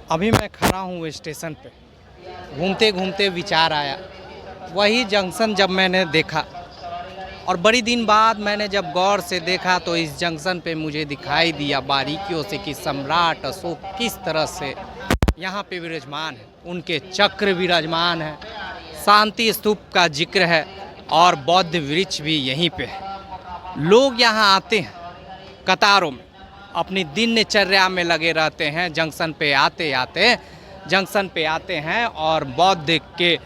अभी मैं खड़ा हूँ स्टेशन पे, घूमते घूमते विचार आया वही जंक्शन जब मैंने देखा, और बड़ी दिन बाद मैंने जब गौर से देखा तो इस जंक्शन पे मुझे दिखाई दिया बारीकियों से कि सम्राट अशोक किस तरह से यहाँ पे विराजमान है। उनके चक्र विराजमान है, शांति स्तूप का जिक्र है और बौद्ध वृक्ष भी यहीं पे है। लोग यहाँ आते हैं कतारों में, अपनी दिनचर्या में लगे रहते हैं। जंक्शन पे आते हैं और बौद्ध के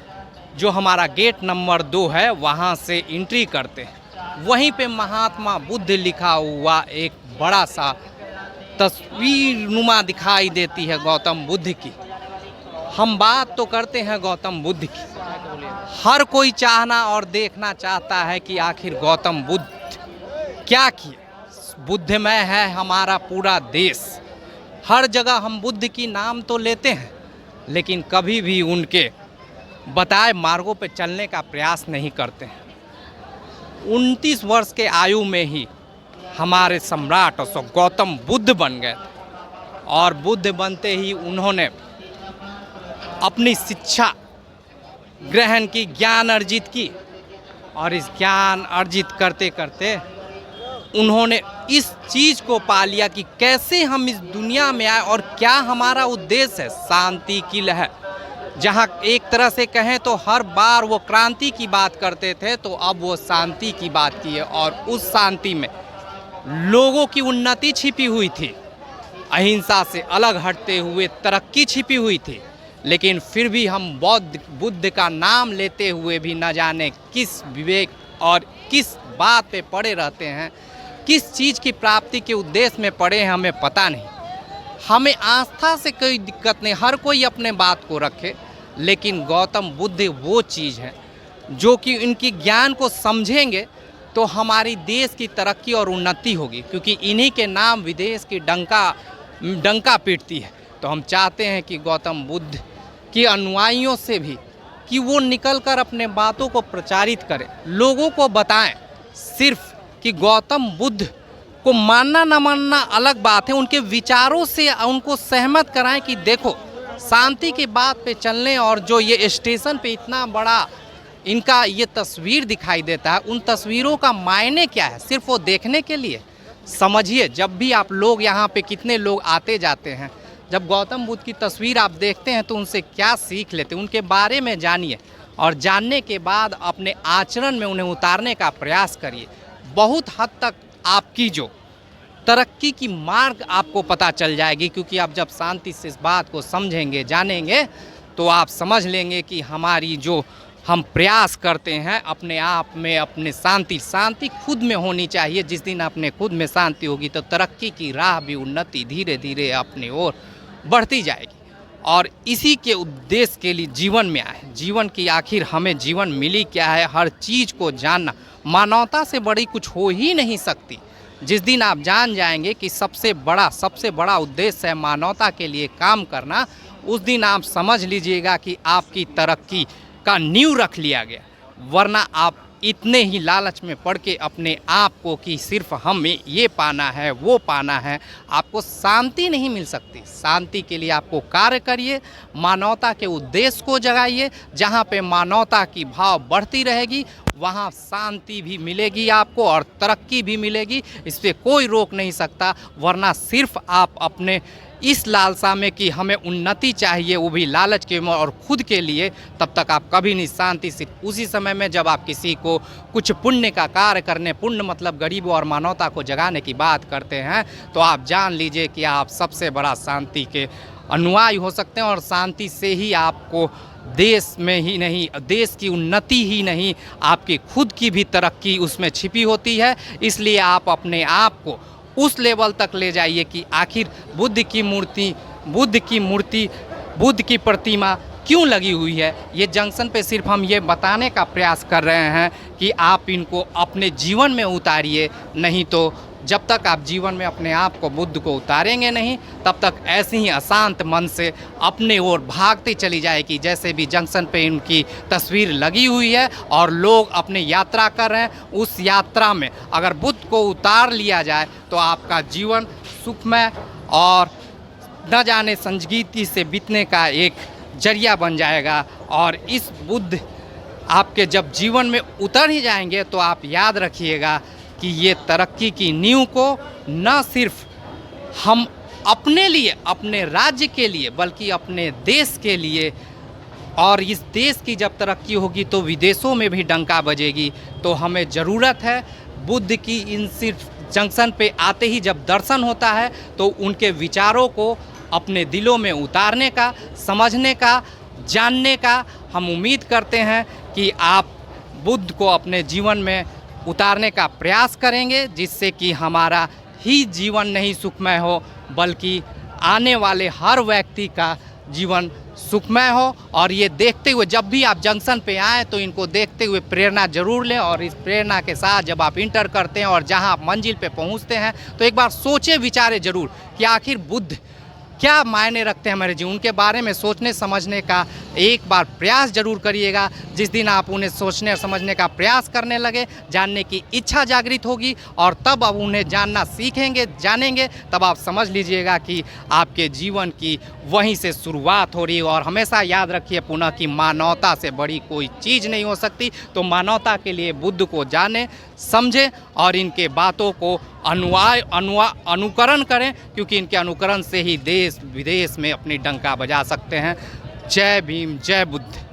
जो हमारा गेट नंबर 2 है वहाँ से एंट्री करते हैं। वहीं पे महात्मा बुद्ध लिखा हुआ एक बड़ा सा तस्वीर नुमा दिखाई देती है गौतम बुद्ध की। हम बात तो करते हैं गौतम बुद्ध की, हर कोई चाहना और देखना चाहता है कि आखिर गौतम बुद्ध क्या किए। बुद्धमय है हमारा पूरा देश, हर जगह हम बुद्ध की नाम तो लेते हैं लेकिन कभी भी उनके बताए मार्गों पर चलने का प्रयास नहीं करते हैं। 29 वर्ष के आयु में ही हमारे सम्राट अशोक गौतम बुद्ध बन गए और बुद्ध बनते ही उन्होंने अपनी शिक्षा ग्रहण की, ज्ञान अर्जित की, और इस ज्ञान अर्जित करते करते उन्होंने इस चीज़ को पा लिया कि कैसे हम इस दुनिया में आए और क्या हमारा उद्देश्य है। शांति की लहर, जहाँ एक तरह से कहें तो हर बार वो क्रांति की बात करते थे, तो अब वो शांति की बात की है। और उस शांति में लोगों की उन्नति छिपी हुई थी, अहिंसा से अलग हटते हुए तरक्की छिपी हुई थी। लेकिन फिर भी हम बुद्ध का नाम लेते हुए भी न जाने किस विवेक और किस बात पे पड़े रहते हैं, किस चीज़ की प्राप्ति के उद्देश्य में पड़े हैं, हमें पता नहीं। हमें आस्था से कोई दिक्कत नहीं, हर कोई अपने बात को रखे, लेकिन गौतम बुद्ध वो चीज़ है जो कि इनकी ज्ञान को समझेंगे तो हमारी देश की तरक्की और उन्नति होगी, क्योंकि इन्हीं के नाम विदेश की डंका पीटती है। तो हम चाहते हैं कि गौतम बुद्ध के अनुयायियों से भी कि वो निकलकर अपने बातों को प्रचारित करें, लोगों को बताएं। सिर्फ कि गौतम बुद्ध को मानना ना मानना अलग बात है, उनके विचारों से उनको सहमत कराएं कि देखो शांति की बात पे चलने, और जो ये स्टेशन पे इतना बड़ा इनका ये तस्वीर दिखाई देता है, उन तस्वीरों का मायने क्या है, सिर्फ वो देखने के लिए समझिए। जब भी आप लोग यहाँ पे कितने लोग आते जाते हैं, जब गौतम बुद्ध की तस्वीर आप देखते हैं तो उनसे क्या सीख लेते हैं, उनके बारे में जानिए और जानने के बाद अपने आचरण में उन्हें उतारने का प्रयास करिए। बहुत हद तक आपकी जो तरक्की की मार्ग आपको पता चल जाएगी, क्योंकि आप जब शांति से इस बात को समझेंगे, जानेंगे, तो आप समझ लेंगे कि हमारी जो हम प्रयास करते हैं अपने आप में, अपने शांति खुद में होनी चाहिए। जिस दिन अपने खुद में शांति होगी तो तरक्की की राह भी, उन्नति धीरे धीरे अपनी ओर बढ़ती जाएगी। और इसी के उद्देश्य के लिए जीवन में आए। जीवन की आखिर हमें जीवन मिली क्या है, हर चीज़ को जानना। मानवता से बड़ी कुछ हो ही नहीं सकती। जिस दिन आप जान जाएंगे कि सबसे बड़ा उद्देश्य है मानवता के लिए काम करना, उस दिन आप समझ लीजिएगा कि आपकी तरक्की का नींव रख लिया गया। वरना आप इतने ही लालच में पड़ के अपने आप को कि सिर्फ हमें ये पाना है, वो पाना है, आपको शांति नहीं मिल सकती। शांति के लिए आपको कार्य करिए, मानवता के उद्देश्य को जगाइए। जहाँ पे मानवता की भाव बढ़ती रहेगी वहाँ शांति भी मिलेगी आपको और तरक्की भी मिलेगी। इस पर कोई रोक नहीं सकता। वरना सिर्फ आप अपने इस लालसा में कि हमें उन्नति चाहिए, वो भी लालच के में और खुद के लिए, तब तक आप कभी नहीं शांति। सिर्फ उसी समय में जब आप किसी को कुछ पुण्य का कार्य करने, पुण्य मतलब गरीबों और मानवता को जगाने की बात करते हैं, तो आप जान लीजिए कि आप सबसे बड़ा शांति के अनुयायी हो सकते हैं। और शांति से ही आपको देश में ही नहीं, देश की उन्नति ही नहीं, आपकी खुद की भी तरक्की उसमें छिपी होती है। इसलिए आप अपने आप को उस लेवल तक ले जाइए कि आखिर बुद्ध की प्रतिमा क्यों लगी हुई है। ये जंक्शन पे सिर्फ हम ये बताने का प्रयास कर रहे हैं कि आप इनको अपने जीवन में उतारिए, नहीं तो जब तक आप जीवन में अपने आप को, बुद्ध को उतारेंगे नहीं, तब तक ऐसे ही अशांत मन से अपने ओर भागती चली जाएगी। जैसे भी जंक्शन पे इनकी तस्वीर लगी हुई है और लोग अपनी यात्रा कर रहे हैं, उस यात्रा में अगर बुद्ध को उतार लिया जाए तो आपका जीवन सुखमय और न जाने संजीदगी से बीतने का एक जरिया बन जाएगा। और इस बुद्ध आपके जब जीवन में उतर ही जाएंगे तो आप याद रखिएगा कि ये तरक्की की नींव को न सिर्फ हम अपने लिए, अपने राज्य के लिए, बल्कि अपने देश के लिए, और इस देश की जब तरक्की होगी तो विदेशों में भी डंका बजेगी। तो हमें ज़रूरत है बुद्ध की इन सिर्फ जंक्शन पे आते ही जब दर्शन होता है तो उनके विचारों को अपने दिलों में उतारने का, समझने का, जानने का। हम उम्मीद करते हैं कि आप बुद्ध को अपने जीवन में उतारने का प्रयास करेंगे, जिससे कि हमारा ही जीवन नहीं सुखमय हो बल्कि आने वाले हर व्यक्ति का जीवन सुखमय हो। और ये देखते हुए जब भी आप जंक्शन पे आएँ तो इनको देखते हुए प्रेरणा जरूर लें, और इस प्रेरणा के साथ जब आप इंटर करते हैं और जहां आप मंजिल पे पहुंचते हैं तो एक बार सोचे विचारे जरूर कि आखिर बुद्ध क्या मायने रखते हैं हमारे जीवन, उनके बारे में सोचने समझने का एक बार प्रयास जरूर करिएगा। जिस दिन आप उन्हें सोचने और समझने का प्रयास करने लगे, जानने की इच्छा जागृत होगी, और तब आप उन्हें जानना सीखेंगे, जानेंगे, तब आप समझ लीजिएगा कि आपके जीवन की वहीं से शुरुआत हो रही है। और हमेशा याद रखिए पुनः कि मानवता से बड़ी कोई चीज़ नहीं हो सकती। तो मानवता के लिए बुद्ध को जाने, समझें और इनके बातों को अनुकरण करें, क्योंकि इनके अनुकरण से ही देश विदेश में अपनी डंका बजा सकते हैं। जय भीम, जय बुद्ध।